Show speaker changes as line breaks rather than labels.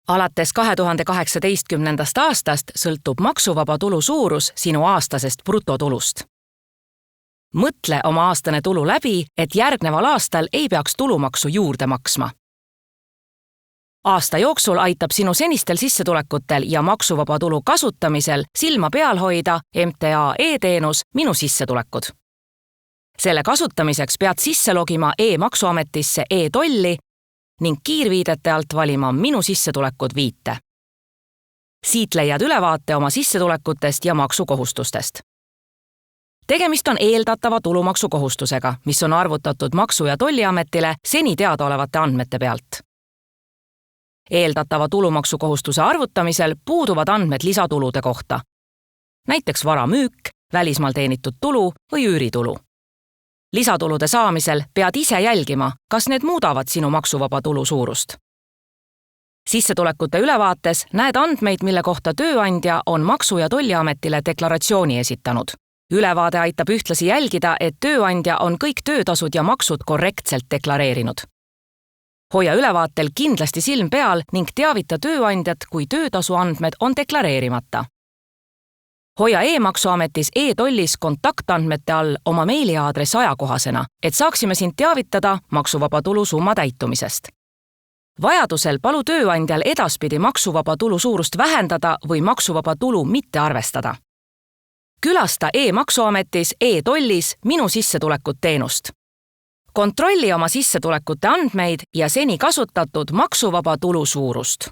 Alates 2018. aastast sõltub maksuvaba tulu suurus sinu aastasest brutotulust. Mõtle oma aastane tulu läbi, et järgneval aastal ei peaks tulumaksu juurde maksma. Aasta jooksul aitab sinu senistel sissetulekutel ja maksuvaba tulu kasutamisel silma peal hoida MTA e-teenus Minu sissetulekud. Selle kasutamiseks pead sisse logima e-maksuametisse e-tolli ning kiirviidete alt valima Minu sissetulekud viite. Siit leiad ülevaate oma sissetulekutest ja maksukohustustest. Tegemist on eeldatava tulumaksukohustusega, mis on arvutatud Maksu- ja Tolliametile seni teadaolevate andmete pealt. Eeldatava tulumaksukohustuse arvutamisel puuduvad andmed lisatulude kohta, näiteks vara müük, välismaal teenitud tulu või üüritulu. Lisatulude saamisel pead ise jälgima, kas need muudavad sinu maksuvaba tulu suurust. Sissetulekute ülevaates näed andmeid, mille kohta tööandja on Maksu- ja Tolliametile deklaratsiooni esitanud. Ülevaade aitab ühtlasi jälgida, et tööandja on kõik töötasud ja maksud korrektselt deklareerinud. Hoia ülevaatel kindlasti silm peal ning teavita tööandjat, kui töötasu andmed on deklareerimata. Hoia e-maksuametis e-tollis kontaktandmete all oma meiliaadress ajakohasena, et saaksime sind teavitada maksuvaba tulu summa täitumisest. Vajadusel palu tööandjal edaspidi maksuvaba tulu suurust vähendada või maksuvaba tulu mitte arvestada. Külasta e-maksuametis e-tollis Minu sissetulekud teenust. Kontrolli oma sissetulekute andmeid ja seni kasutatud maksuvaba tulu suurust.